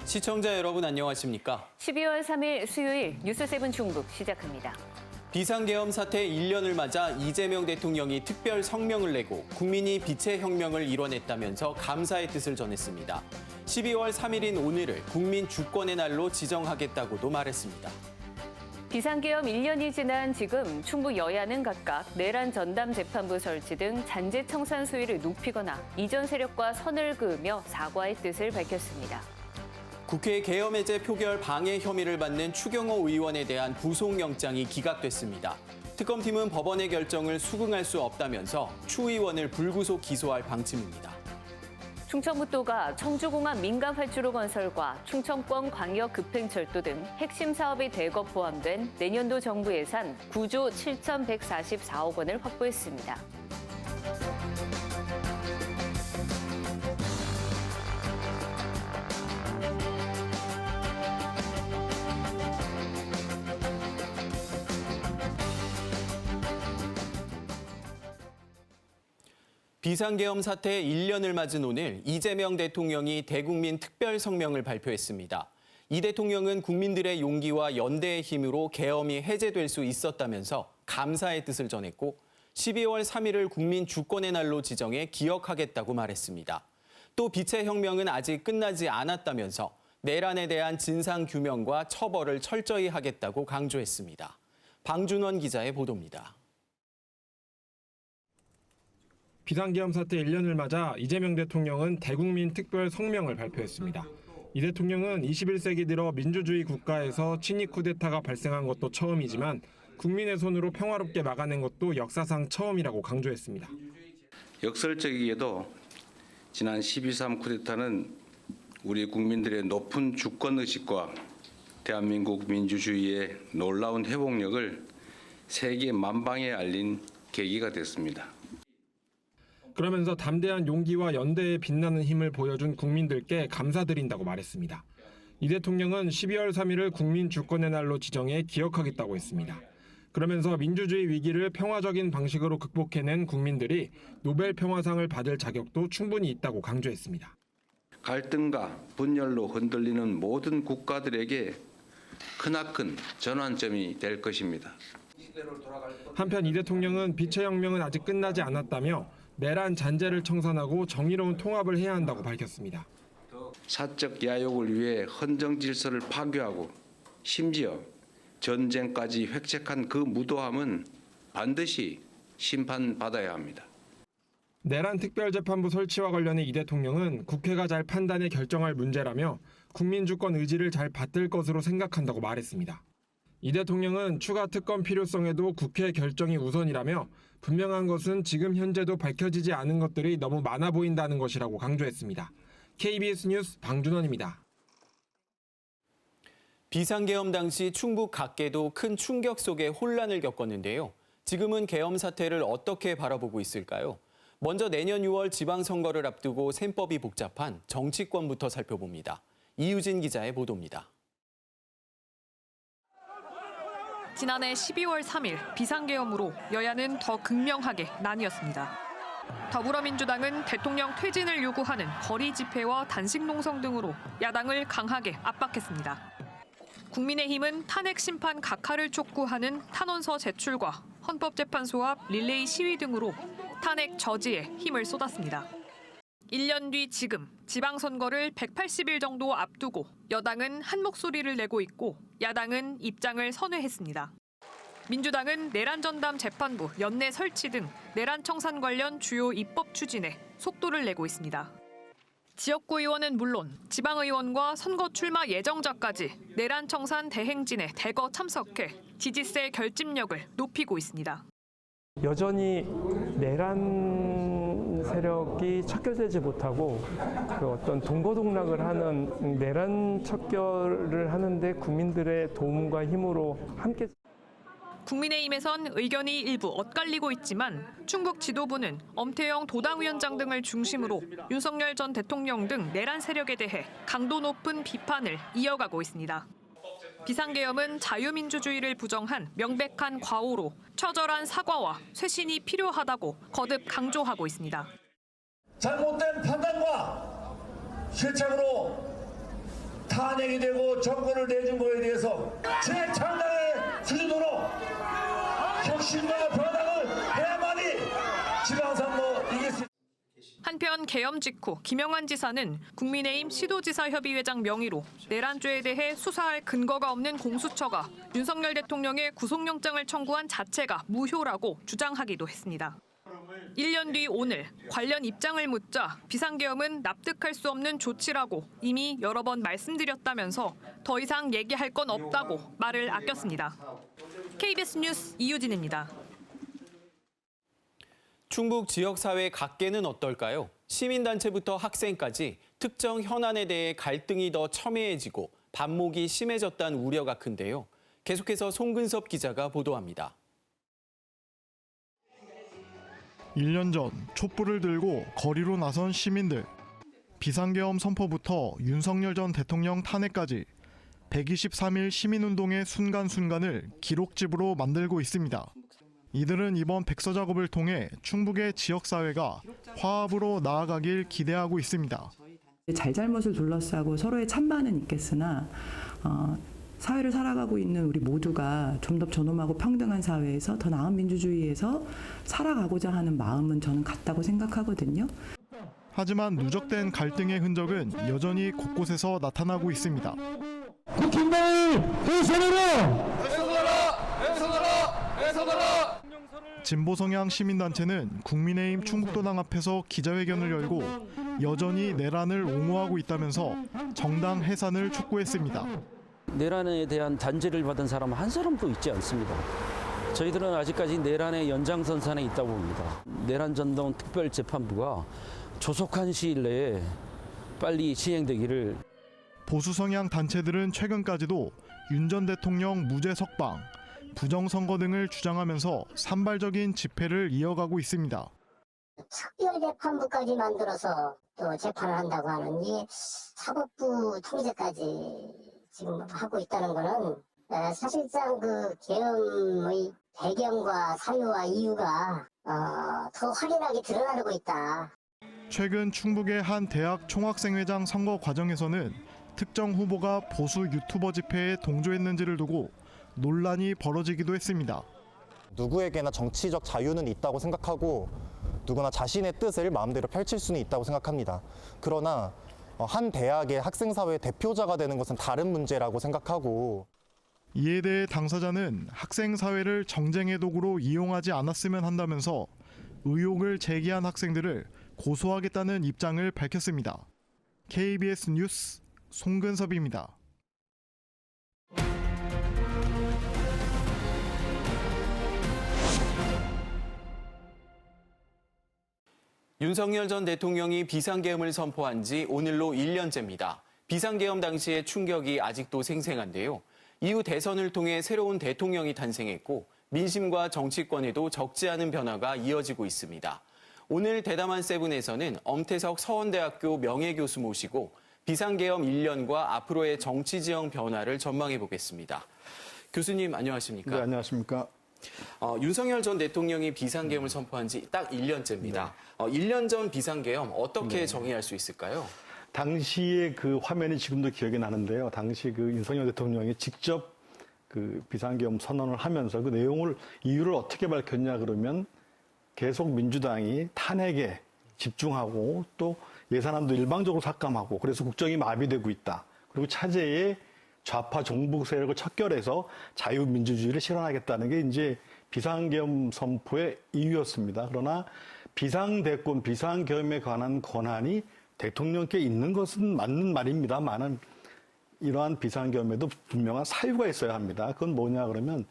시청자 여러분 안녕하십니까? 12월 3일 수요일 뉴스7 충북 시작합니다. 비상계엄 사태 1년을 맞아 이재명 대통령이 특별 성명을 내고 국민이 빛의 혁명을 이뤄냈다면서 감사의 뜻을 전했습니다. 12월 3일인 오늘을 국민 주권의 날로 지정하겠다고도 말했습니다. 비상계엄 1년이 지난 지금 충북 여야는 각각 내란 전담 재판부 설치 등 잔재 청산 수위를 높이거나 이전 세력과 선을 그으며 사과의 뜻을 밝혔습니다. 국회 계엄 해제 표결 방해 혐의를 받는 추경호 의원에 대한 구속영장이 기각됐습니다. 특검팀은 법원의 결정을 수긍할 수 없다면서 추 의원을 불구속 기소할 방침입니다. 충청북도가 청주공항 민간 활주로 건설과 충청권 광역 급행철도 등 핵심 사업이 대거 포함된 내년도 정부 예산 9조 7,144억 원을 확보했습니다. 비상계엄 사태 1년을 맞은 오늘 이재명 대통령이 대국민 특별 성명을 발표했습니다. 이 대통령은 국민들의 용기와 연대의 힘으로 계엄이 해제될 수 있었다면서 감사의 뜻을 전했고 12월 3일을 국민 주권의 날로 지정해 기억하겠다고 말했습니다. 또 빛의 혁명은 아직 끝나지 않았다면서 내란에 대한 진상규명과 처벌을 철저히 하겠다고 강조했습니다. 방준원 기자의 보도입니다. 비상계엄 사태 1년을 맞아 이재명 대통령은 대국민 특별 성명을 발표했습니다. 이 대통령은 21세기 들어 민주주의 국가에서 친위 쿠데타가 발생한 것도 처음이지만 국민의 손으로 평화롭게 막아낸 것도 역사상 처음이라고 강조했습니다. 역설적이게도 지난 12.3 쿠데타는 우리 국민들의 높은 주권의식과 대한민국 민주주의의 놀라운 회복력을 세계 만방에 알린 계기가 됐습니다. 그러면서 담대한 용기와 연대에 빛나는 힘을 보여준 국민들께 감사드린다고 말했습니다. 이 대통령은 12월 3일을 국민 주권의 날로 지정해 기억하겠다고 했습니다. 그러면서 민주주의 위기를 평화적인 방식으로 극복해낸 국민들이 노벨 평화상을 받을 자격도 충분히 있다고 강조했습니다. 갈등과 분열로 흔들리는 모든 국가들에게 크나큰 전환점이 될 것입니다. 한편 이 대통령은 빛의 혁명은 아직 끝나지 않았다며 내란 잔재를 청산하고 정의로운 통합을 해야 한다고 밝혔습니다. 사적 야욕을 위해 헌정 질서를 파괴하고 심지어 전쟁까지 획책한 그 무도함은 반드시 심판받아야 합니다. 내란 특별재판부 설치와 관련해 이 대통령은 국회가 잘 판단해 결정할 문제라며 국민주권 의지를 잘 받들 것으로 생각한다고 말했습니다. 이 대통령은 추가 특검 필요성에도 국회 결정이 우선이라며 분명한 것은 지금 현재도 밝혀지지 않은 것들이 너무 많아 보인다는 것이라고 강조했습니다. KBS 뉴스 방준원입니다. 비상계엄 당시 충북 각계도 큰 충격 속에 혼란을 겪었는데요. 지금은 계엄 사태를 어떻게 바라보고 있을까요? 먼저 내년 6월 지방선거를 앞두고 셈법이 복잡한 정치권부터 살펴봅니다. 이유진 기자의 보도입니다. 지난해 12월 3일 비상계엄으로 여야는 더 극명하게 나뉘었습니다. 더불어민주당은 대통령 퇴진을 요구하는 거리 집회와 단식 농성 등으로 야당을 강하게 압박했습니다. 국민의힘은 탄핵 심판 각하를 촉구하는 탄원서 제출과 헌법재판소 앞 릴레이 시위 등으로 탄핵 저지에 힘을 쏟았습니다. 1년 뒤 지금 지방선거를 180일 정도 앞두고 여당은 한 목소리를 내고 있고 야당은 입장을 선회했습니다. 민주당은 내란 전담 재판부 연내 설치 등 내란 청산 관련 주요 입법 추진에 속도를 내고 있습니다. 지역구 의원은 물론 지방의원과 선거 출마 예정자까지 내란 청산 대행진에 대거 참석해 지지세 결집력을 높이고 있습니다. 여전히 내란 세력이 척결되지 못하고 그 어떤 동거동락을 하는 내란 척결을 하는데 국민들의 도움과 힘으로 함께. 국민의힘에선 의견이 일부 엇갈리고 있지만 충북 지도부는 엄태영 도당위원장 등을 중심으로 윤석열 전 대통령 등 내란 세력에 대해 강도 높은 비판을 이어가고 있습니다. 비상계엄은 자유민주주의를 부정한 명백한 과오로 처절한 사과와 쇄신이 필요하다고 거듭 강조하고 있습니다. 잘못된 판단과 실책으로 탄핵이 되고 정권을 내준 거에 대해서 재창당의 수준으로 혁신과 변화를 해야만이 지방선거 이길 수 있습니다. 한편 계엄 직후 김영환 지사는 국민의힘 시도지사협의회장 명의로 내란죄에 대해 수사할 근거가 없는 공수처가 윤석열 대통령의 구속영장을 청구한 자체가 무효라고 주장하기도 했습니다. 1년 뒤 오늘 관련 입장을 묻자 비상계엄은 납득할 수 없는 조치라고 이미 여러 번 말씀드렸다면서 더 이상 얘기할 건 없다고 말을 아꼈습니다. KBS 뉴스 이유진입니다. 충북 지역사회 각계는 어떨까요? 시민단체부터 학생까지 특정 현안에 대해 갈등이 더 첨예해지고 반목이 심해졌다는 우려가 큰데요. 계속해서 송근섭 기자가 보도합니다. 1년 전 촛불을 들고 거리로 나선 시민들. 비상계엄 선포부터 윤석열 전 대통령 탄핵까지 123일 시민운동의 순간순간을 기록집으로 만들고 있습니다. 이들은 이번 백서 작업을 통해 충북의 지역사회가 화합으로 나아가길 기대하고 있습니다. 잘잘못을 둘러싸고 서로의 찬반은 있겠으나 사회를 살아가고 있는 우리 모두가 좀 더 존엄하고 평등한 사회에서 더 나은 민주주의에서 살아가고자 하는 마음은 저는 같다고 생각하거든요. 하지만 누적된 갈등의 흔적은 여전히 곳곳에서 나타나고 있습니다. 국힘당을 해산하라! 진보 성향 시민단체는 국민의힘 충북도당 앞에서 기자회견을 열고 여전히 내란을 옹호하고 있다면서 정당 해산을 촉구했습니다. 내란에 대한 단죄를 받은 사람 한 사람도 있지 않습니다. 저희들은 아직까지 내란의 연장선상에 있다고 봅니다. 내란 전동 특별재판부가 조속한 시일 내에 빨리 시행되기를. 보수 성향 단체들은 최근까지도 윤 전 대통령 무죄 석방, 부정선거 등을 주장하면서 산발적인 집회를 이어가고 있습니다. 특별재판부까지 만들어서 또 재판을 한다고 하는 이 사법부 통제까지 지금 하고 있다는 것은 사실상 그 계엄의 배경과 사유와 이유가 더 확연하게 드러나고 있다. 최근 충북의 한 대학 총학생회장 선거 과정에서는 특정 후보가 보수 유튜버 집회에 동조했는지를 두고 논란이 벌어지기도 했습니다. 누구에게나 정치적 자유는 있다고 생각하고 누구나 자신의 뜻을 마음대로 펼칠 수는 있다고 생각합니다. 그러나 한 대학의 학생사회 대표자가 되는 것은 다른 문제라고 생각하고, 이에 대해 당사자는 학생사회를 정쟁의 도구로 이용하지 않았으면 한다면서 의혹을 제기한 학생들을 고소하겠다는 입장을 밝혔습니다. KBS 뉴스 송근섭입니다. 윤석열 전 대통령이 비상계엄을 선포한 지 오늘로 1년째입니다. 비상계엄 당시의 충격이 아직도 생생한데요. 이후 대선을 통해 새로운 대통령이 탄생했고 민심과 정치권에도 적지 않은 변화가 이어지고 있습니다. 오늘 대담한 세븐에서는 엄태석 서원대학교 명예교수 모시고 비상계엄 1년과 앞으로의 정치지형 변화를 전망해 보겠습니다. 교수님 안녕하십니까? 네, 안녕하십니까? 윤석열 전 대통령이 비상계엄을 선포한 지 딱 1년째입니다. 네. 1년 전 비상계엄 어떻게 정의할 수 있을까요? 당시의 그 화면이 지금도 기억이 나는데요. 당시 그 윤석열 대통령이 직접 그 비상계엄 선언을 하면서 그 내용을, 이유를 어떻게 밝혔냐 그러면 계속 민주당이 탄핵에 집중하고 또 예산안도 일방적으로 삭감하고 그래서 국정이 마비되고 있다. 그리고 차제에 좌파 종북 세력을 척결해서 자유민주주의를 실현하겠다는 게 이제 비상계엄 선포의 이유였습니다. 그러나 비상대권, 비상계엄에 관한 권한이 대통령께 있는 것은 맞는 말입니다만은 이러한 비상계엄에도 분명한 사유가 있어야 합니다. 그건 뭐냐 그러면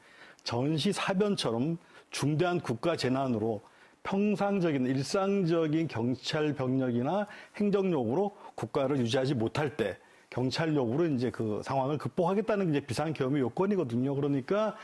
전시사변처럼 중대한 국가재난으로 평상적인 일상적인 경찰 병력이나 행정력으로 국가를 유지하지 못할 때 경찰력으로 이제 그 상황을 극복하겠다는 게 이제 비상계엄의 요건이거든요. 그러니까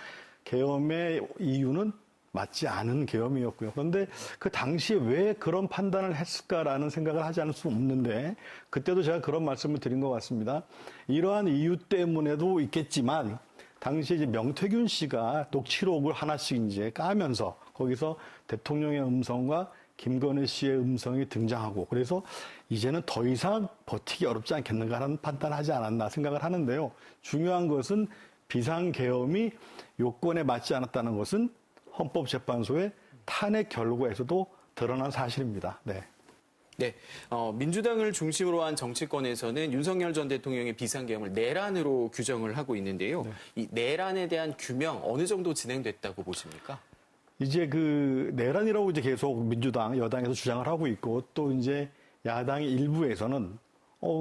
계엄의 이유는 맞지 않은 계엄이었고요. 그런데 그 당시에 왜 그런 판단을 했을까라는 생각을 하지 않을 수 없는데 그때도 제가 그런 말씀을 드린 것 같습니다. 이러한 이유 때문에도 있겠지만 당시에 이제 명태균 씨가 녹취록을 하나씩 이제 까면서 거기서 대통령의 음성과 김건희 씨의 음성이 등장하고 그래서 이제는 더 이상 버티기 어렵지 않겠는가 하는 판단을 하지 않았나 생각을 하는데요. 중요한 것은 비상계엄이 요건에 맞지 않았다는 것은 헌법재판소의 탄핵 결과에서도 드러난 사실입니다. 네. 네, 민주당을 중심으로 한 정치권에서는 윤석열 전 대통령의 비상계엄을 내란으로 규정을 하고 있는데요. 이 내란에 대한 규명 어느 정도 진행됐다고 보십니까? 이제 그 내란이라고 이제 계속 민주당, 여당에서 주장을 하고 있고 또 이제 야당의 일부에서는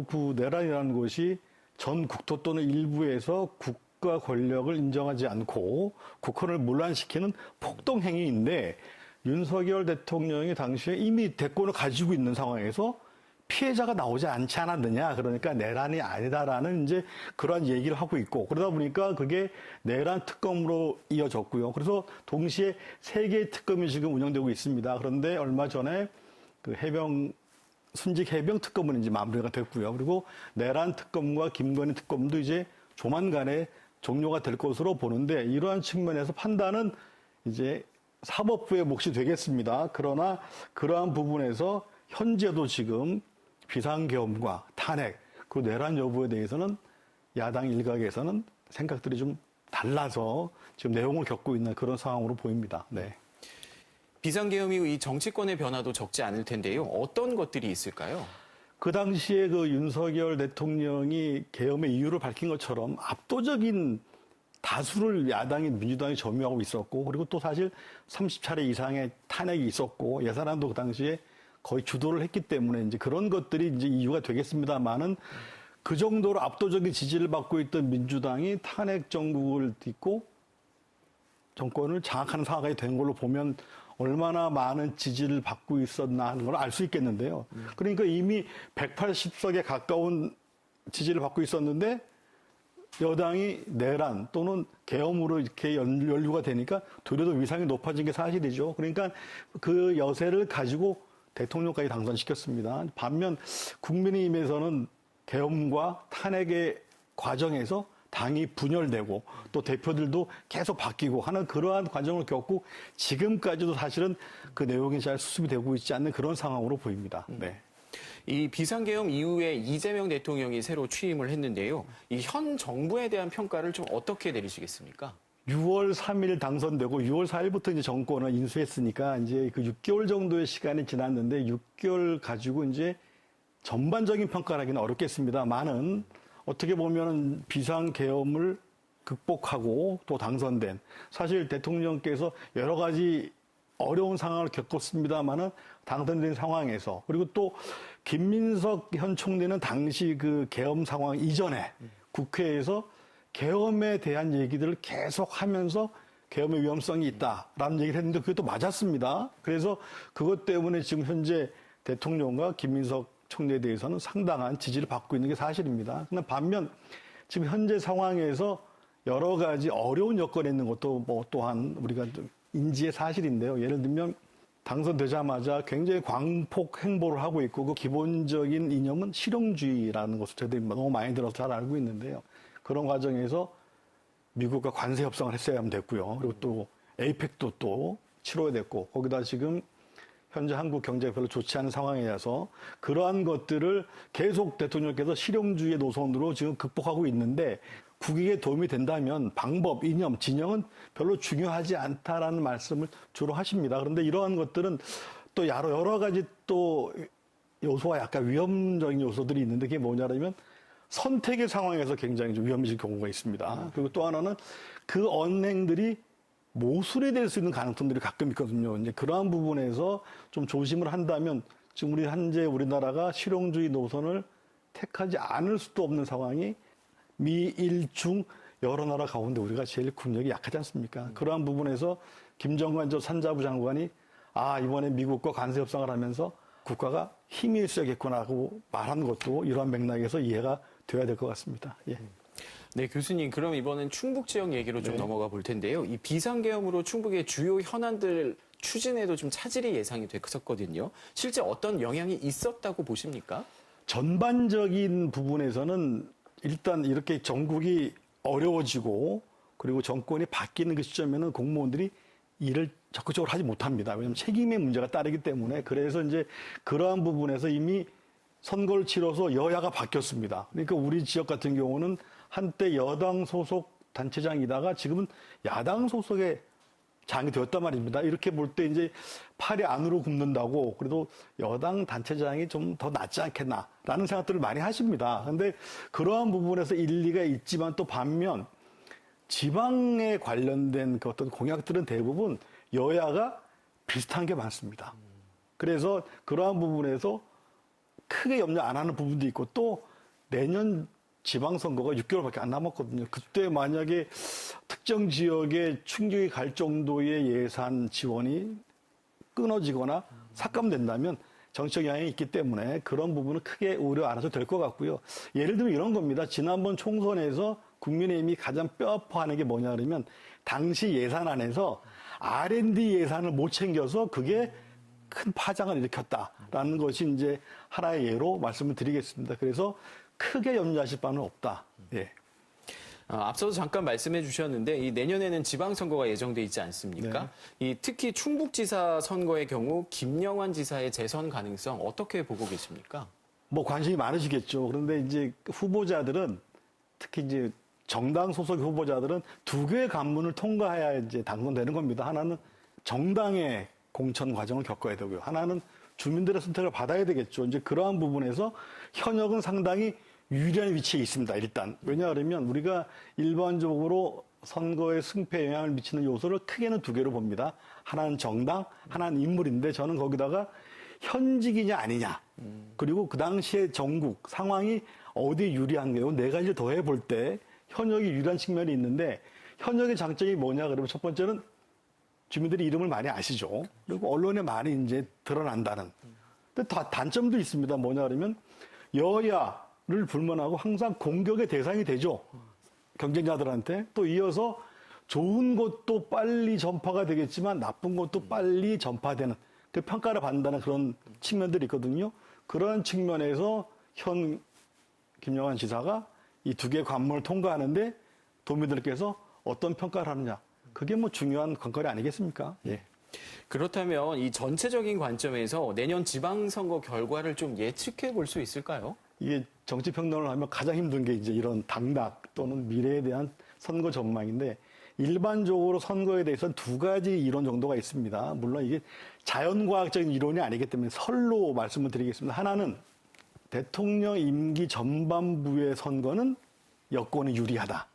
그 내란이라는 것이 전 국토 또는 일부에서 국가 권력을 인정하지 않고 국헌을 문란시키는 폭동 행위인데 윤석열 대통령이 당시에 이미 대권을 가지고 있는 상황에서 피해자가 나오지 않지 않았느냐. 그러니까 내란이 아니다라는 이제 그러한 얘기를 하고 있고 그러다 보니까 그게 내란 특검으로 이어졌고요. 그래서 동시에 3개의 특검이 지금 운영되고 있습니다. 그런데 얼마 전에 그 순직 해병 특검은 이제 마무리가 됐고요. 그리고 내란 특검과 김건희 특검도 이제 조만간에 종료가 될 것으로 보는데 이러한 측면에서 판단은 이제 사법부의 몫이 되겠습니다. 그러나 그러한 부분에서 현재도 지금 비상계엄과 탄핵, 그 내란 여부에 대해서는 야당 일각에서는 생각들이 좀 달라서 지금 내용을 겪고 있는 그런 상황으로 보입니다. 네. 비상계엄 이후 이 정치권의 변화도 적지 않을 텐데요. 어떤 것들이 있을까요? 그 당시에 그 윤석열 대통령이 계엄의 이유를 밝힌 것처럼 압도적인 다수를 야당이 민주당이 점유하고 있었고 그리고 또 사실 30차례 이상의 탄핵이 있었고 예산안도 그 당시에 거의 주도를 했기 때문에 이제 그런 것들이 이제 이유가 되겠습니다만은 그 정도로 압도적인 지지를 받고 있던 민주당이 탄핵 정국을 딛고 정권을 장악하는 상황이 된 걸로 보면 얼마나 많은 지지를 받고 있었나 하는 걸 알 수 있겠는데요. 그러니까 이미 180석에 가까운 지지를 받고 있었는데 여당이 내란 또는 계엄으로 이렇게 연루가 되니까 되려 더 위상이 높아진 게 사실이죠. 그러니까 그 여세를 가지고 대통령까지 당선시켰습니다. 반면 국민의힘에서는 계엄과 탄핵의 과정에서 당이 분열되고 또 대표들도 계속 바뀌고 하는 그러한 과정을 겪고 지금까지도 사실은 그 내용이 잘 수습이 되고 있지 않는 그런 상황으로 보입니다. 네. 이 비상계엄 이후에 이재명 대통령이 새로 취임을 했는데요. 이 현 정부에 대한 평가를 좀 어떻게 내리시겠습니까? 6월 3일 당선되고 6월 4일부터 이제 정권을 인수했으니까 이제 그 6개월 정도의 시간이 지났는데 6개월 가지고 이제 전반적인 평가를 하기는 어렵겠습니다만은 어떻게 보면 비상계엄을 극복하고 또 당선된 사실 대통령께서 여러 가지 어려운 상황을 겪었습니다만은 당선된 상황에서 그리고 또 김민석 현 총리는 당시 그 계엄 상황 이전에 국회에서 계엄에 대한 얘기들을 계속 하면서 계엄의 위험성이 있다라는 얘기를 했는데 그게 또 맞았습니다. 그래서 그것 때문에 지금 현재 대통령과 김민석 총리에 대해서는 상당한 지지를 받고 있는 게 사실입니다. 그러나 반면 지금 현재 상황에서 여러 가지 어려운 여건에 있는 것도 뭐 또한 우리가 인지의 사실인데요. 예를 들면 당선되자마자 굉장히 광폭 행보를 하고 있고 그 기본적인 이념은 실용주의라는 것을 저희들이 너무 많이 들어서 잘 알고 있는데요. 그런 과정에서 미국과 관세 협상을 했어야만 됐고요. 그리고 또 에이펙도 또 치러야 됐고 거기다 지금 현재 한국 경제가 별로 좋지 않은 상황이라서 그러한 것들을 계속 대통령께서 실용주의 노선으로 지금 극복하고 있는데 국익에 도움이 된다면 방법, 이념, 진영은 별로 중요하지 않다라는 말씀을 주로 하십니다. 그런데 이러한 것들은 또 여러 가지 또 요소와 약간 위험적인 요소들이 있는데 그게 뭐냐면 선택의 상황에서 굉장히 좀 위험해질 경우가 있습니다. 그리고 또 하나는 그 언행들이 모순이 될 수 있는 가능성들이 가끔 있거든요. 이제 그러한 부분에서 좀 조심을 한다면 지금 현재 우리나라가 실용주의 노선을 택하지 않을 수도 없는 상황이 미일 중 여러 나라 가운데 우리가 제일 국력이 약하지 않습니까? 그러한 부분에서 김정관 전 산자부 장관이 이번에 미국과 관세 협상을 하면서 국가가 힘이 있어야겠구나 하고 말한 것도 이러한 맥락에서 이해가 돼야 될 것 같습니다. 예. 네, 교수님, 그럼 이번엔 충북 지역 얘기로 좀 넘어가 볼 텐데요. 이 비상계엄으로 충북의 주요 현안들 추진에도 좀 차질이 예상이 됐었거든요. 실제 어떤 영향이 있었다고 보십니까? 전반적인 부분에서는 일단 이렇게 전국이 어려워지고 그리고 정권이 바뀌는 그 시점에는 공무원들이 일을 적극적으로 하지 못합니다. 왜냐하면 책임의 문제가 따르기 때문에. 그래서 이제 그러한 부분에서 이미 선거를 치러서 여야가 바뀌었습니다. 그러니까 우리 지역 같은 경우는 한때 여당 소속 단체장이다가 지금은 야당 소속의 장이 되었단 말입니다. 이렇게 볼 때 이제 팔이 안으로 굽는다고 그래도 여당 단체장이 좀 더 낫지 않겠나라는 생각들을 많이 하십니다. 그런데 그러한 부분에서 일리가 있지만 또 반면 지방에 관련된 그 어떤 공약들은 대부분 여야가 비슷한 게 많습니다. 그래서 그러한 부분에서 크게 염려 안 하는 부분도 있고 또 내년 지방선거가 6개월밖에 안 남았거든요. 그때 만약에 특정 지역에 충격이 갈 정도의 예산 지원이 끊어지거나 삭감된다면 정책 영향이 있기 때문에 그런 부분은 크게 우려 안 해도 될 것 같고요. 예를 들면 이런 겁니다. 지난번 총선에서 국민의힘이 가장 뼈아파하는 게 뭐냐 그러면 당시 예산안에서 R&D 예산을 못 챙겨서 그게 큰 파장을 일으켰다라는 것이 이제 하나의 예로 말씀을 드리겠습니다. 그래서 크게 염려하실 바는 없다. 예. 앞서도 잠깐 말씀해 주셨는데 이 내년에는 지방선거가 예정돼 있지 않습니까? 네. 이 특히 충북지사 선거의 경우 김영환 지사의 재선 가능성 어떻게 보고 계십니까? 뭐 관심이 많으시겠죠. 그런데 이제 후보자들은 특히 이제 정당 소속 후보자들은 두 개의 관문을 통과해야 이제 당선되는 겁니다. 하나는 정당의 공천 과정을 겪어야 되고요. 하나는 주민들의 선택을 받아야 되겠죠. 이제 그러한 부분에서 현역은 상당히 유리한 위치에 있습니다. 일단 왜냐하면 우리가 일반적으로 선거의 승패에 영향을 미치는 요소를 크게는 두 개로 봅니다. 하나는 정당, 하나는 인물인데 저는 거기다가 현직이냐 아니냐 그리고 그 당시의 전국 상황이 어디에 유리한가요? 네 가지를 더해 볼 때 현역이 유리한 측면이 있는데 현역의 장점이 뭐냐 그러면 첫 번째는 주민들이 이름을 많이 아시죠. 그리고 언론에 많이 이제 드러난다는. 근데 단점도 있습니다. 뭐냐 그러면 여야를 불문하고 항상 공격의 대상이 되죠. 경쟁자들한테. 또 이어서 좋은 것도 빨리 전파가 되겠지만 나쁜 것도 빨리 전파되는 그 평가를 받는다는 그런 측면들이 있거든요. 그런 측면에서 현 김영환 지사가 이 두 개의 관문을 통과하는데 도민들께서 어떤 평가를 하느냐. 그게 뭐 중요한 관건이 아니겠습니까? 예. 그렇다면 이 전체적인 관점에서 내년 지방선거 결과를 좀 예측해 볼 수 있을까요? 이게 정치평론을 하면 가장 힘든 게 이제 이런 당락 또는 미래에 대한 선거 전망인데 일반적으로 선거에 대해서는 두 가지 이론 정도가 있습니다. 물론 이게 자연과학적인 이론이 아니기 때문에 설로 말씀을 드리겠습니다. 하나는 대통령 임기 전반부의 선거는 여권이 유리하다.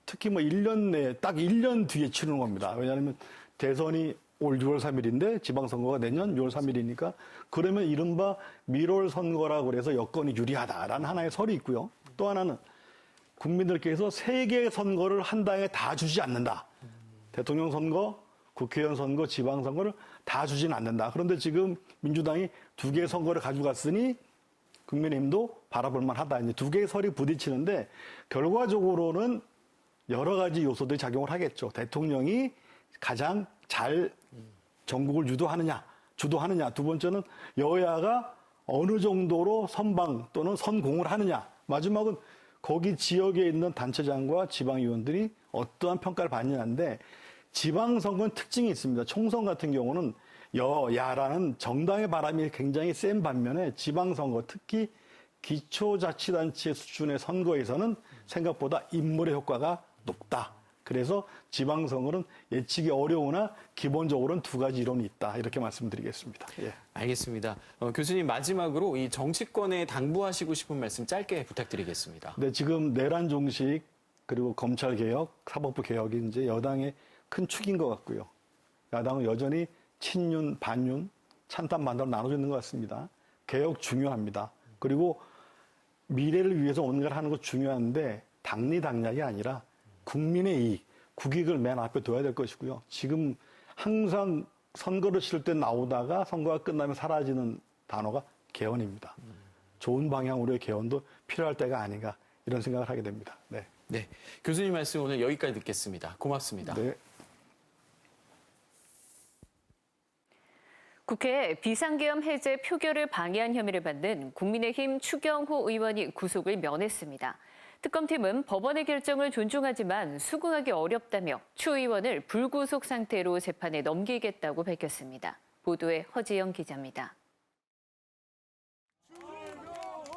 특히 뭐 1년 내에 딱 1년 뒤에 치르는 겁니다. 왜냐하면 대선이 올 6월 3일인데 지방선거가 내년 6월 3일이니까 그러면 이른바 밀월 선거라고 그래서 여건이 유리하다라는 하나의 설이 있고요. 또 하나는 국민들께서 세 개의 선거를 한 당에 다 주지 않는다. 대통령 선거, 국회의원 선거, 지방선거를 다 주지는 않는다. 그런데 지금 민주당이 두 개의 선거를 가져갔으니 국민의힘도 바라볼 만하다. 이제 두 개의 설이 부딪히는데 결과적으로는 여러 가지 요소들이 작용을 하겠죠. 대통령이 가장 잘 전국을 주도하느냐. 두 번째는 여야가 어느 정도로 선방 또는 선공을 하느냐. 마지막은 거기 지역에 있는 단체장과 지방의원들이 어떠한 평가를 받느냐인데 지방선거는 특징이 있습니다. 총선 같은 경우는 여야라는 정당의 바람이 굉장히 센 반면에 지방선거 특히 기초자치단체 수준의 선거에서는 생각보다 인물의 효과가 높다. 그래서 지방선거는 예측이 어려우나 기본적으로는 두 가지 이론이 있다. 이렇게 말씀드리겠습니다. 예. 알겠습니다. 교수님 마지막으로 이 정치권에 당부하시고 싶은 말씀 짧게 부탁드리겠습니다. 네, 지금 내란 종식 그리고 검찰 개혁, 사법부 개혁이 이제 여당의 큰 축인 것 같고요. 야당은 여전히 친윤, 반윤, 찬탄반대로 나눠져 있는 것 같습니다. 개혁 중요합니다. 그리고 미래를 위해서 뭔가를 하는 거 중요한데 당리당략이 아니라 국민의 이익, 국익을 맨 앞에 둬야 될 것이고요. 지금 항상 선거를 치를 때 나오다가 선거가 끝나면 사라지는 단어가 개헌입니다. 좋은 방향으로의 개헌도 필요할 때가 아닌가 이런 생각을 하게 됩니다. 네. 네, 교수님 말씀 오늘 여기까지 듣겠습니다. 고맙습니다. 네. 국회 비상계엄 해제 표결을 방해한 혐의를 받는 국민의힘 추경호 의원이 구속을 면했습니다. 특검팀은 법원의 결정을 존중하지만 수긍하기 어렵다며 추 의원을 불구속 상태로 재판에 넘기겠다고 밝혔습니다. 보도에 허지영 기자입니다.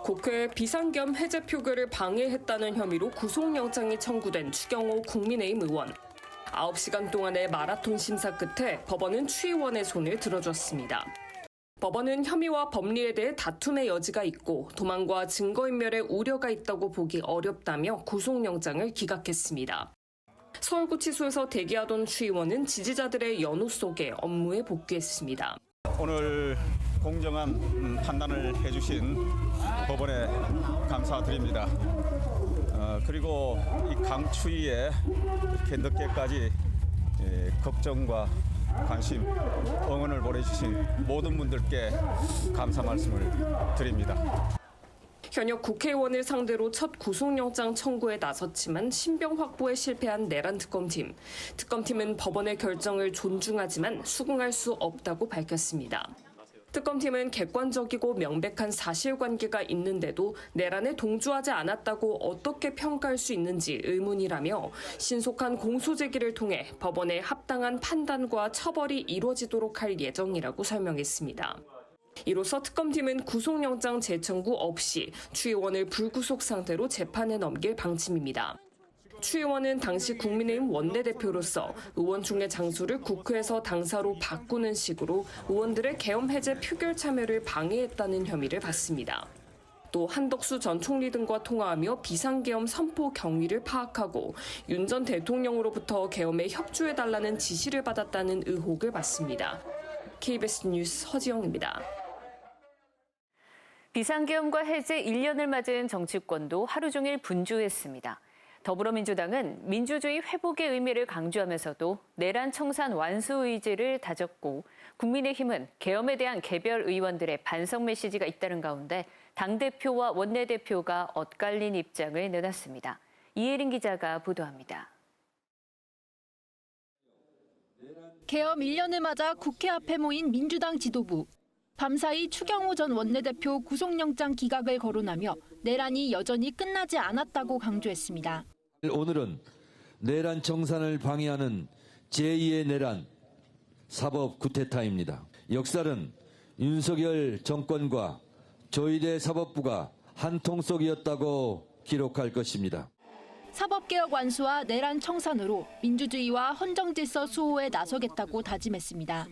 국회 비상겸 해제 표결을 방해했다는 혐의로 구속영장이 청구된 추경호 국민의힘 의원. 9시간 동안의 마라톤 심사 끝에 법원은 추 의원의 손을 들어줬습니다. 법원은 혐의와 법리에 대해 다툼의 여지가 있고 도망과 증거인멸의 우려가 있다고 보기 어렵다며 구속영장을 기각했습니다. 서울구치소에서 대기하던 추 의원은 지지자들의 연호 속에 업무에 복귀했습니다. 오늘 공정한 판단을 해주신 법원에 감사드립니다. 그리고 이 강추위에 이렇게 늦게까지 걱정과 관심, 응원을 보내주신 모든 분들께 감사 말씀을 드립니다. 현역 국회의원을 상대로 첫 구속영장 청구에 나섰지만 신병 확보에 실패한 내란 특검팀. 특검팀은 법원의 결정을 존중하지만 수긍할 수 없다고 밝혔습니다. 특검팀은 객관적이고 명백한 사실관계가 있는데도 내란에 동조하지 않았다고 어떻게 평가할 수 있는지 의문이라며 신속한 공소제기를 통해 법원의 합당한 판단과 처벌이 이루어지도록 할 예정이라고 설명했습니다. 이로써 특검팀은 구속영장 재청구 없이 추 의원을 불구속 상태로 재판에 넘길 방침입니다. 추 의원은 당시 국민의힘 원내대표로서 의원총회 장소를 국회에서 당사로 바꾸는 식으로 의원들의 계엄 해제 표결 참여를 방해했다는 혐의를 받습니다. 또 한덕수 전 총리 등과 통화하며 비상계엄 선포 경위를 파악하고 윤 전 대통령으로부터 계엄에 협조해달라는 지시를 받았다는 의혹을 받습니다. KBS 뉴스 허지영입니다. 비상계엄과 해제 1년을 맞은 정치권도 하루 종일 분주했습니다. 더불어민주당은 민주주의 회복의 의미를 강조하면서도 내란 청산 완수 의지를 다졌고 국민의힘은 계엄에 대한 개별 의원들의 반성 메시지가 잇따른 가운데 당대표와 원내대표가 엇갈린 입장을 내놨습니다. 이혜린 기자가 보도합니다. 계엄 1년을 맞아 국회 앞에 모인 민주당 지도부. 밤사이 추경호 전 원내대표 구속영장 기각을 거론하며 내란이 여전히 끝나지 않았다고 강조했습니다. 오늘은 내란 청산을 방해하는 제2의 내란 사법 쿠데타입니다. 역사는 윤석열 정권과 조희대 사법부가 한 통속이었다고 기록할 것입니다. 사법개혁 완수와 내란 청산으로 민주주의와 헌정질서 수호에 나서겠다고 다짐했습니다.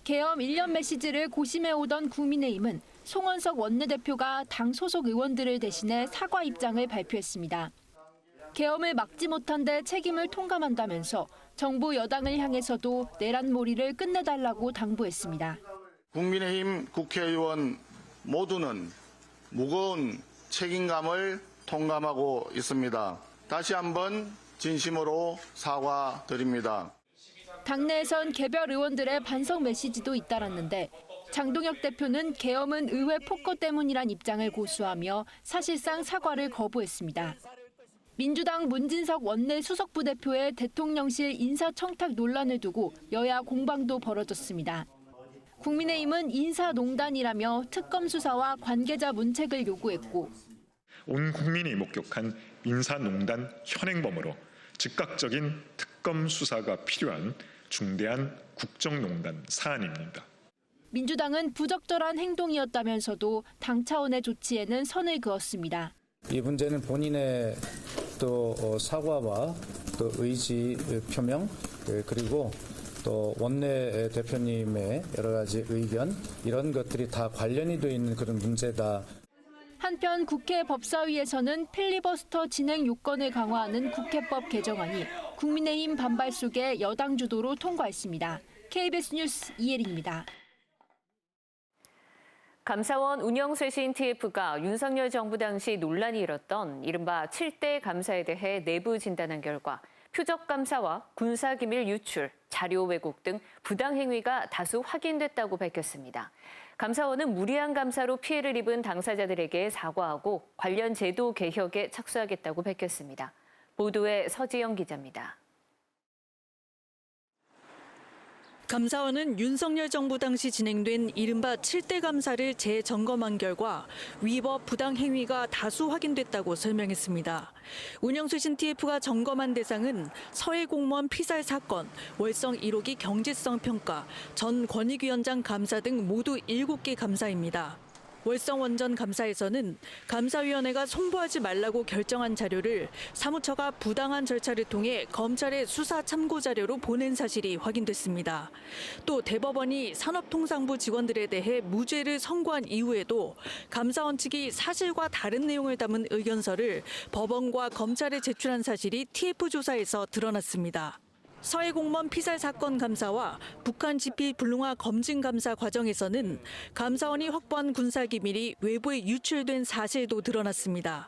계엄 1년 메시지를 고심해오던 국민의힘은 송원석 원내대표가 당 소속 의원들을 대신해 사과 입장을 발표했습니다. 계엄을 막지 못한 데 책임을 통감한다면서 정부 여당을 향해서도 내란몰이를 끝내달라고 당부했습니다. 국민의힘 국회의원 모두는 무거운 책임감을 통감하고 있습니다. 다시 한번 진심으로 사과드립니다. 당내에선 개별 의원들의 반성 메시지도 잇따랐는데 장동혁 대표는 계엄은 의회 폭거 때문이란 입장을 고수하며 사실상 사과를 거부했습니다. 민주당 문진석 원내 수석부대표의 대통령실 인사청탁 논란을 두고 여야 공방도 벌어졌습니다. 국민의힘은 인사농단이라며 특검 수사와 관계자 문책을 요구했고 온 국민이 목격한 인사농단 현행범으로 즉각적인 특검 수사가 필요한 중대한 국정농단 사안입니다. 민주당은 부적절한 행동이었다면서도 당 차원의 조치에는 선을 그었습니다. 이 문제는 본인의 또 사과와 또 의지 표명 그리고 또 원내 대표님의 여러 가지 의견 이런 것들이 다 관련이 돼 있는 그런 문제다. 한편 국회 법사위에서는 필리버스터 진행 요건을 강화하는 국회법 개정안이 국민의힘 반발 속에 여당 주도로 통과했습니다. KBS 뉴스 이혜린입니다. 감사원 운영쇄신 TF가 윤석열 정부 당시 논란이 일었던 이른바 7대 감사에 대해 내부 진단한 결과 표적 감사와 군사기밀 유출, 자료 왜곡 등 부당행위가 다수 확인됐다고 밝혔습니다. 감사원은 무리한 감사로 피해를 입은 당사자들에게 사과하고 관련 제도 개혁에 착수하겠다고 밝혔습니다. 보도에 서지영 기자입니다. 감사원은 윤석열 정부 당시 진행된 이른바 7대 감사를 재점검한 결과 위법 부당 행위가 다수 확인됐다고 설명했습니다. 운영수신 TF가 점검한 대상은 서해 공무원 피살 사건, 월성 1호기 경제성 평가, 전 권익위원장 감사 등 모두 7개 감사입니다. 월성 원전 감사에서는 감사위원회가 송부하지 말라고 결정한 자료를 사무처가 부당한 절차를 통해 검찰에 수사 참고 자료로 보낸 사실이 확인됐습니다. 또 대법원이 산업통상부 직원들에 대해 무죄를 선고한 이후에도 감사원 측이 사실과 다른 내용을 담은 의견서를 법원과 검찰에 제출한 사실이 TF 조사에서 드러났습니다. 서해 공무원 피살 사건 감사와 북한 지피 불능화 검증 감사 과정에서는 감사원이 확보한 군사 기밀이 외부에 유출된 사실도 드러났습니다.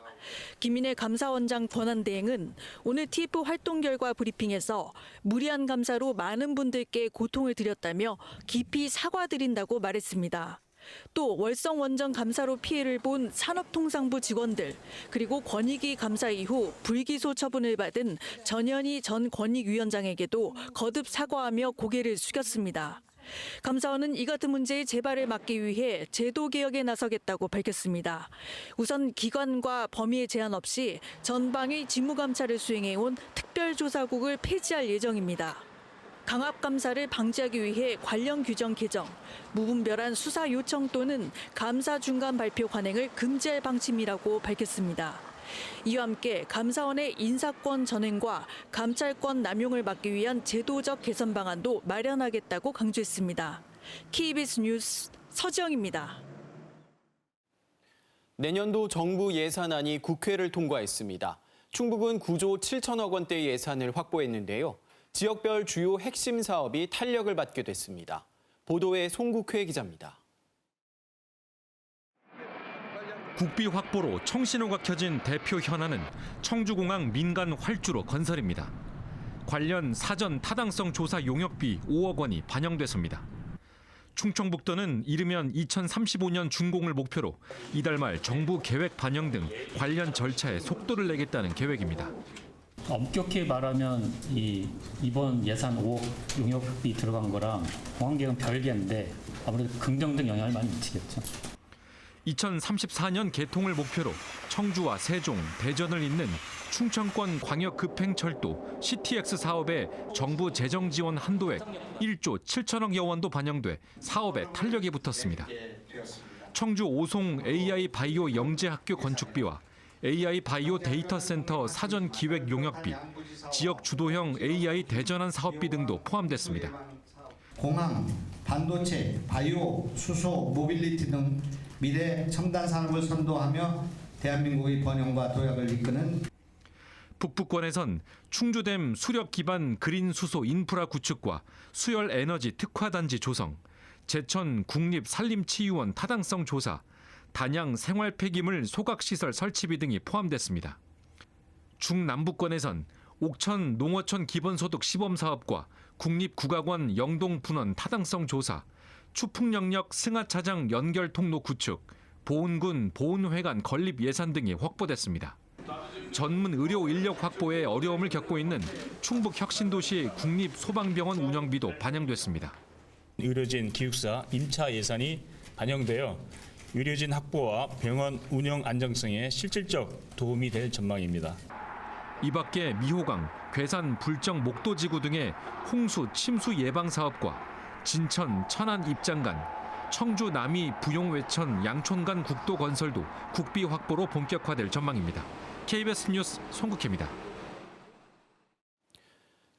김인혜 감사원장 권한대행은 오늘 TF 활동 결과 브리핑에서 무리한 감사로 많은 분들께 고통을 드렸다며 깊이 사과드린다고 말했습니다. 또 월성 원전 감사로 피해를 본 산업통상부 직원들 그리고 권익위 감사 이후 불기소 처분을 받은 전현희 전 권익위원장에게도 거듭 사과하며 고개를 숙였습니다. 감사원은 이 같은 문제의 재발을 막기 위해 제도 개혁에 나서겠다고 밝혔습니다. 우선 기관과 범위에 제한 없이 전방위 직무감찰을 수행해온 특별조사국을 폐지할 예정입니다. 강압감사를 방지하기 위해 관련 규정 개정, 무분별한 수사 요청 또는 감사 중간 발표 관행을 금지할 방침이라고 밝혔습니다. 이와 함께 감사원의 인사권 전횡과 감찰권 남용을 막기 위한 제도적 개선 방안도 마련하겠다고 강조했습니다. KBS 뉴스 서지영입니다. 내년도 정부 예산안이 국회를 통과했습니다. 충북은 9조 7천억 원대 예산을 확보했는데요. 지역별 주요 핵심 사업이 탄력을 받게 됐습니다. 보도에 송국회 기자입니다. 국비 확보로 청신호가 켜진 대표 현안은 청주공항 민간 활주로 건설입니다. 관련 사전 타당성 조사 용역비 5억 원이 반영됐습니다. 충청북도는 이르면 2035년 준공을 목표로 이달 말 정부 계획 반영 등 관련 절차에 속도를 내겠다는 계획입니다. 엄격히 말하면 이번 예산 5억 용역비 들어간 거랑 공항계획은 별개인데 아무래도 긍정적 영향을 많이 미치겠죠. 2034년 개통을 목표로 청주와 세종, 대전을 잇는 충청권 광역급행철도 CTX 사업에 정부 재정 지원 한도액 1조 7천억여 원도 반영돼 사업에 탄력이 붙었습니다. 청주 오송 AI 바이오 영재학교 건축비와 AI 바이오 데이터 센터 사전 기획 용역비, 지역 주도형 AI 대전환 사업비 등도 포함됐습니다. 공항, 반도체, 바이오, 수소, 모빌리티 등 미래 첨단 산업을 선도하며 대한민국의 번영과 도약을 이끄는 북부권에선 충주댐 수력 기반 그린 수소 인프라 구축과 수열 에너지 특화단지 조성, 제천 국립산림치유원 타당성 조사, 단양 생활 폐기물 소각시설 설치비 등이 포함됐습니다. 중남부권에선 옥천 농어촌 기본소득 시범사업과 국립국악원 영동분원 타당성 조사, 추풍영역 승하차장 연결 통로 구축, 보은군 보은회관 건립 예산 등이 확보됐습니다. 전문 의료 인력 확보에 어려움을 겪고 있는 충북 혁신도시 국립소방병원 운영비도 반영됐습니다. 의료진 기숙사 임차 예산이 반영되어 의료진 확보와 병원 운영 안정성에 실질적 도움이 될 전망입니다. 이 밖에 미호강, 괴산 불정 목도지구 등의 홍수 침수 예방 사업과 진천 천안 입장간, 청주 남이 부용외천 양촌간 국도 건설도 국비 확보로 본격화될 전망입니다. KBS 뉴스 송국혜입니다.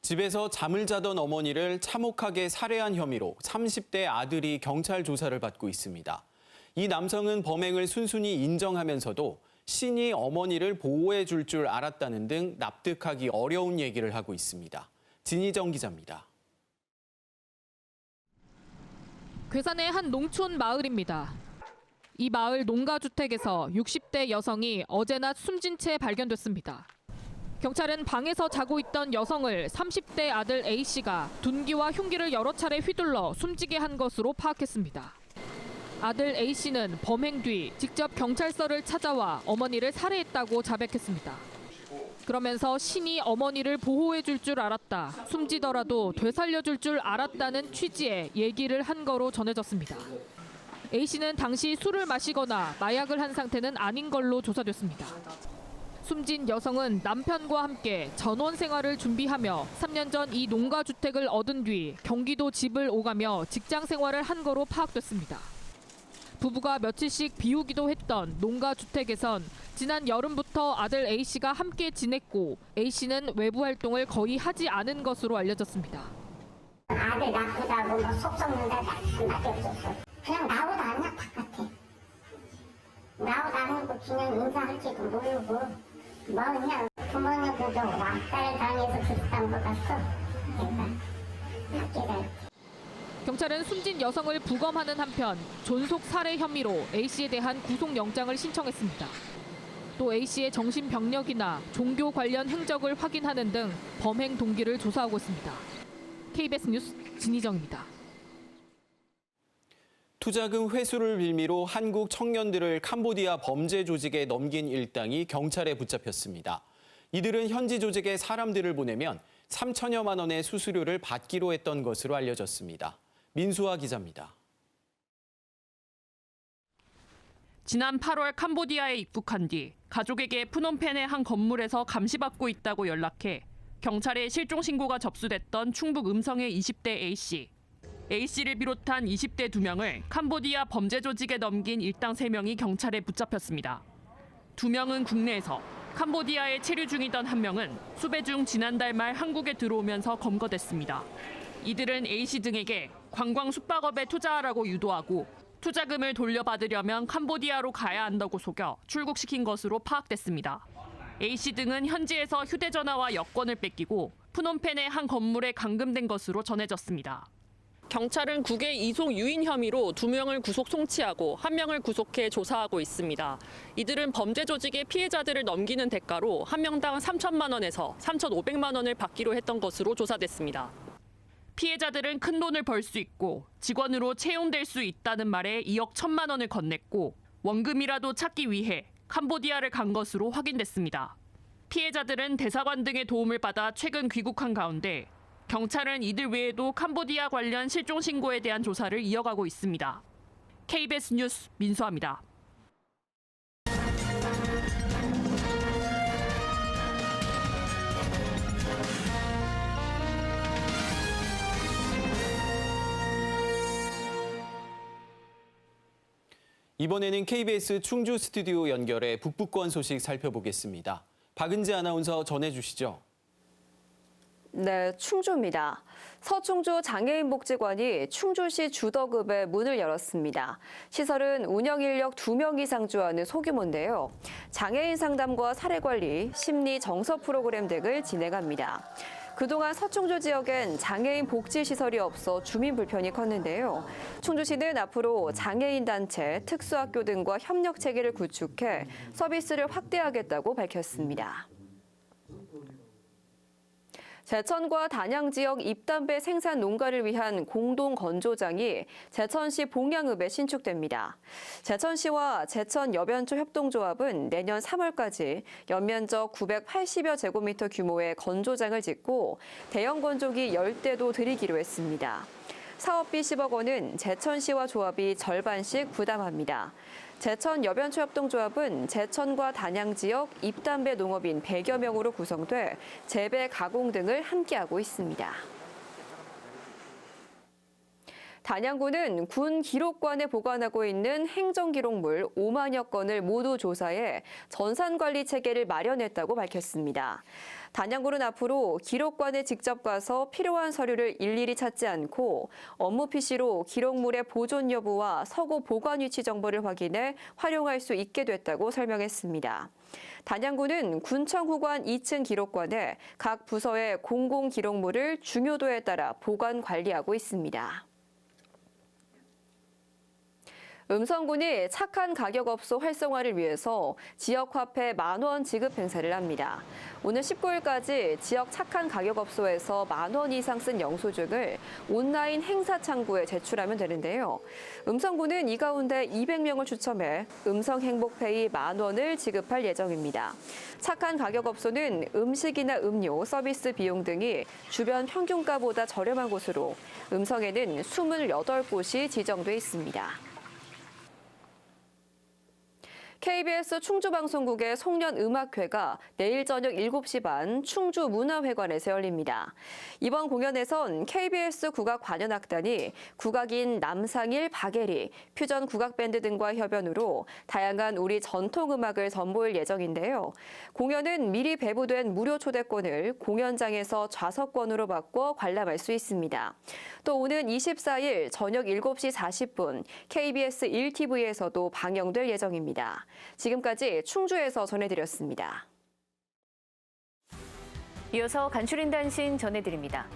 집에서 잠을 자던 어머니를 참혹하게 살해한 혐의로 30대 아들이 경찰 조사를 받고 있습니다. 이 남성은 범행을 순순히 인정하면서도 신이 어머니를 보호해 줄 줄 알았다는 등 납득하기 어려운 얘기를 하고 있습니다. 진희정 기자입니다. 괴산의 한 농촌 마을입니다. 이 마을 농가주택에서 60대 여성이 어제 낮 숨진 채 발견됐습니다. 경찰은 방에서 자고 있던 여성을 30대 아들 A씨가 둔기와 흉기를 여러 차례 휘둘러 숨지게 한 것으로 파악했습니다. 아들 A씨는 범행 뒤 직접 경찰서를 찾아와 어머니를 살해했다고 자백했습니다. 그러면서 신이 어머니를 보호해 줄 줄 알았다. 숨지더라도 되살려줄 줄 알았다는 취지의 얘기를 한 거로 전해졌습니다. A씨는 당시 술을 마시거나 마약을 한 상태는 아닌 걸로 조사됐습니다. 숨진 여성은 남편과 함께 전원 생활을 준비하며 3년 전 이 농가주택을 얻은 뒤 경기도 집을 오가며 직장 생활을 한 거로 파악됐습니다. 부부가 며칠씩 비우기도 했던 농가주택에선 지난 여름부터 아들 A씨가 함께 지냈고 A씨는 외부 활동을 거의 하지 않은 것으로 알려졌습니다. 아들 나쁘다고 뭐 속 썩는 데가 하나밖에 없었어. 그냥 나오도 않냐 바깥에. 나오도 않고 그냥 인사할지도 모르고 뭐 그냥 부모님 보고 왕따를 당해서 그랬던 것 같고 내가 학교를 경찰은 숨진 여성을 부검하는 한편 존속 살해 혐의로 A씨에 대한 구속영장을 신청했습니다. 또 A씨의 정신병력이나 종교 관련 행적을 확인하는 등 범행 동기를 조사하고 있습니다. KBS 뉴스 진희정입니다. 투자금 회수를 빌미로 한국 청년들을 캄보디아 범죄 조직에 넘긴 일당이 경찰에 붙잡혔습니다. 이들은 현지 조직에 사람들을 보내면 3천여만 원의 수수료를 받기로 했던 것으로 알려졌습니다. 민수아 기자입니다. 지난 8월 캄보디아에 입국한 뒤 가족에게 프놈펜의 한 건물에서 감시받고 있다고 연락해 경찰에 실종 신고가 접수됐던 충북 음성의 20대 A씨. A씨를 비롯한 20대 2명을 캄보디아 범죄 조직에 넘긴 일당 3명이 경찰에 붙잡혔습니다. 2명은 국내에서, 캄보디아에 체류 중이던 1명은 수배 중 지난달 말 한국에 들어오면서 검거됐습니다. 이들은 A씨 등에게 관광 숙박업에 투자하라고 유도하고 투자금을 돌려받으려면 캄보디아로 가야 한다고 속여 출국시킨 것으로 파악됐습니다. A씨 등은 현지에서 휴대전화와 여권을 뺏기고 프놈펜의 한 건물에 감금된 것으로 전해졌습니다. 경찰은 국외 이송 유인 혐의로 2명을 구속 송치하고 1명을 구속해 조사하고 있습니다. 이들은 범죄 조직의 피해자들을 넘기는 대가로 1명당 3천만 원에서 3,500만 원을 받기로 했던 것으로 조사됐습니다. 피해자들은 큰 돈을 벌 수 있고 직원으로 채용될 수 있다는 말에 2억 1천만 원을 건넸고 원금이라도 찾기 위해 캄보디아를 간 것으로 확인됐습니다. 피해자들은 대사관 등의 도움을 받아 최근 귀국한 가운데 경찰은 이들 외에도 캄보디아 관련 실종 신고에 대한 조사를 이어가고 있습니다. KBS 뉴스 민수아입니다. 이번에는 KBS 충주 스튜디오 연결해 북부권 소식 살펴보겠습니다. 박은지 아나운서 전해주시죠. 네, 충주입니다. 서충주 장애인복지관이 충주시 주덕읍에 문을 열었습니다. 시설은 운영 인력 2명 이상 주하는 소규모인데요. 장애인 상담과 사례관리, 심리 정서 프로그램 등을 진행합니다. 그동안 서충주 지역엔 장애인 복지시설이 없어 주민 불편이 컸는데요. 충주시는 앞으로 장애인 단체, 특수학교 등과 협력 체계를 구축해 서비스를 확대하겠다고 밝혔습니다. 제천과 단양 지역 잎담배 생산 농가를 위한 공동 건조장이 제천시 봉양읍에 신축됩니다. 제천시와 제천 여변초 협동조합은 내년 3월까지 연면적 980여 제곱미터 규모의 건조장을 짓고 대형 건조기 10대도 들이기로 했습니다. 사업비 10억 원은 제천시와 조합이 절반씩 부담합니다. 제천 여변초 협동조합은 제천과 단양 지역 잎담배 농업인 100여 명으로 구성돼 재배, 가공 등을 함께하고 있습니다. 단양군은 군 기록관에 보관하고 있는 행정기록물 5만여 건을 모두 조사해 전산관리 체계를 마련했다고 밝혔습니다. 단양군은 앞으로 기록관에 직접 가서 필요한 서류를 일일이 찾지 않고 업무 PC로 기록물의 보존 여부와 서고 보관 위치 정보를 확인해 활용할 수 있게 됐다고 설명했습니다. 단양군은 군청 후관 2층 기록관에 각 부서의 공공 기록물을 중요도에 따라 보관 관리하고 있습니다. 음성군이 착한 가격업소 활성화를 위해서 지역화폐 10,000원 지급 행사를 합니다. 오늘 19일까지 지역 착한 가격업소에서 10,000원 이상 쓴 영수증을 온라인 행사 창구에 제출하면 되는데요. 음성군은 이 가운데 200명을 추첨해 음성 행복페이 10,000원을 지급할 예정입니다. 착한 가격업소는 음식이나 음료, 서비스 비용 등이 주변 평균가보다 저렴한 곳으로 음성에는 28곳이 지정돼 있습니다. KBS 충주방송국의 송년음악회가 내일 저녁 7시 반 충주문화회관에서 열립니다. 이번 공연에선 KBS 국악관현악단이 국악인 남상일, 박예리, 퓨전 국악밴드 등과 협연으로 다양한 우리 전통음악을 선보일 예정인데요. 공연은 미리 배부된 무료 초대권을 공연장에서 좌석권으로 바꿔 관람할 수 있습니다. 또 오는 24일 저녁 7시 40분 KBS 1TV에서도 방영될 예정입니다. 지금까지 충주에서 전해드렸습니다. 이어서 간추린 단신 전해드립니다.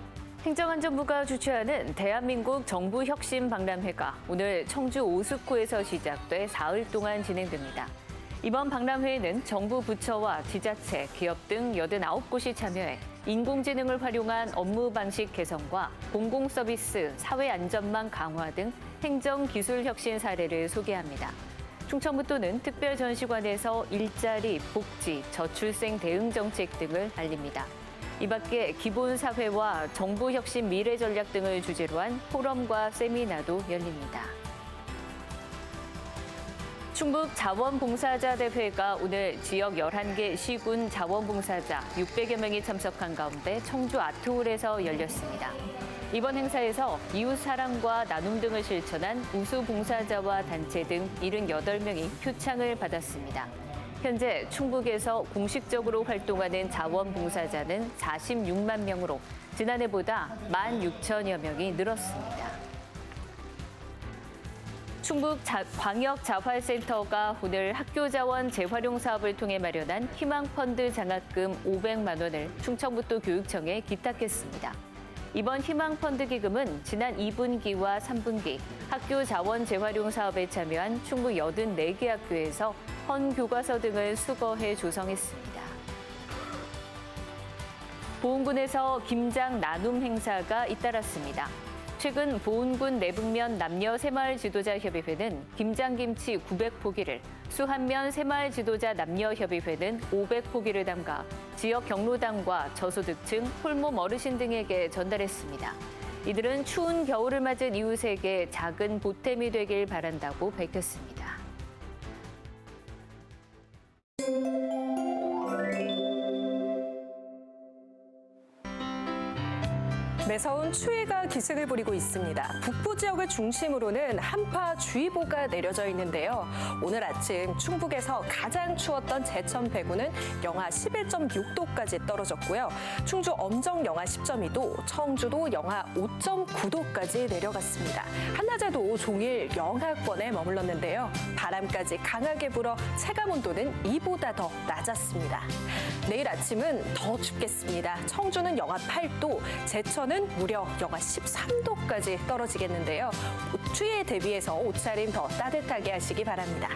행정안전부가 주최하는 대한민국 정부혁신박람회가 오늘 청주 오스코에서 시작돼 사흘 동안 진행됩니다. 이번 박람회에는 정부 부처와 지자체, 기업 등 89곳이 참여해 인공지능을 활용한 업무 방식 개선과 공공서비스, 사회안전망 강화 등 행정기술 혁신 사례를 소개합니다. 충청북도는 특별전시관에서 일자리, 복지, 저출생 대응 정책 등을 알립니다. 이 밖에 기본사회와 정부혁신 미래전략 등을 주제로 한 포럼과 세미나도 열립니다. 충북 자원봉사자 대회가 오늘 지역 11개 시군 자원봉사자 600여 명이 참석한 가운데 청주 아트홀에서 열렸습니다. 이번 행사에서 이웃사랑과 나눔 등을 실천한 우수봉사자와 단체 등 78명이 표창을 받았습니다. 현재 충북에서 공식적으로 활동하는 자원봉사자는 46만 명으로 지난해보다 16,000여 명이 늘었습니다. 충북 광역자활센터가 오늘 학교자원 재활용 사업을 통해 마련한 희망펀드 장학금 500만 원을 충청북도 교육청에 기탁했습니다. 이번 희망펀드 기금은 지난 2분기와 3분기 학교 자원 재활용 사업에 참여한 충북 84개 학교에서 헌 교과서 등을 수거해 조성했습니다. 보은군에서 김장 나눔 행사가 잇따랐습니다. 최근 보은군 내북면 남녀 새마을 지도자 협의회는 김장김치 900포기를, 수한면 새마을 지도자 남녀 협의회는 500포기를 담가 지역 경로당과 저소득층, 홀몸 어르신 등에게 전달했습니다. 이들은 추운 겨울을 맞은 이웃에게 작은 보탬이 되길 바란다고 밝혔습니다. 매서운 추위가 기승을 부리고 있습니다. 북부 지역을 중심으로는 한파주의보가 내려져 있는데요. 오늘 아침 충북에서 가장 추웠던 제천 배구는 영하 11.6도까지 떨어졌고요. 충주 엄정 영하 10.2도, 청주도 영하 5.9도까지 내려갔습니다. 한낮에도 종일 영하권에 머물렀는데요. 바람까지 강하게 불어 체감온도는 이보다 더 낮았습니다. 내일 아침은 더 춥겠습니다. 청주는 영하 8도, 제천은 무려 영하 13도까지 떨어지겠는데요. 추위에 대비해서 옷차림 더 따뜻하게 하시기 바랍니다.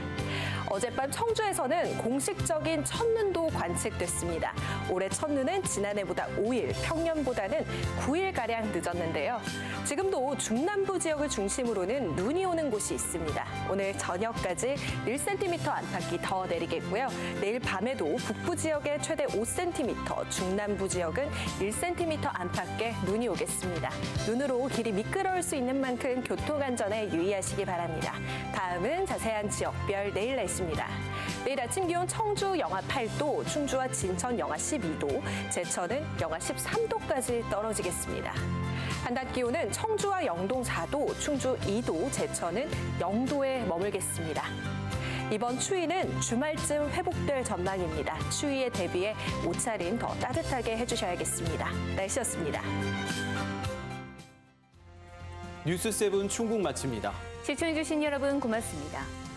어젯밤 청주에서는 공식적인 첫눈도 관측됐습니다. 올해 첫눈은 지난해보다 5일, 평년보다는 9일가량 늦었는데요. 지금도 중남부 지역을 중심으로는 눈이 오는 곳이 있습니다. 오늘 저녁까지 1cm 안팎이 더 내리겠고요. 내일 밤에도 북부 지역에 최대 5cm, 중남부 지역은 1cm 안팎의 눈이 오겠습니다. 눈으로 길이 미끄러울 수 있는 만큼 교통안전에 유의하시기 바랍니다. 다음은 자세한 지역별 내일 날씨입니다. 내일 아침 기온 청주 영하 8도, 충주와 진천 영하 12도, 제천은 영하 13도까지 떨어지겠습니다. 한낮 기온은 청주와 영동 4도, 충주 2도, 제천은 0도에 머물겠습니다. 이번 추위는 주말쯤 회복될 전망입니다. 추위에 대비해 옷차림 더 따뜻하게 해주셔야겠습니다. 날씨였습니다. 뉴스7 충북 마칩니다. 시청해주신 여러분 고맙습니다.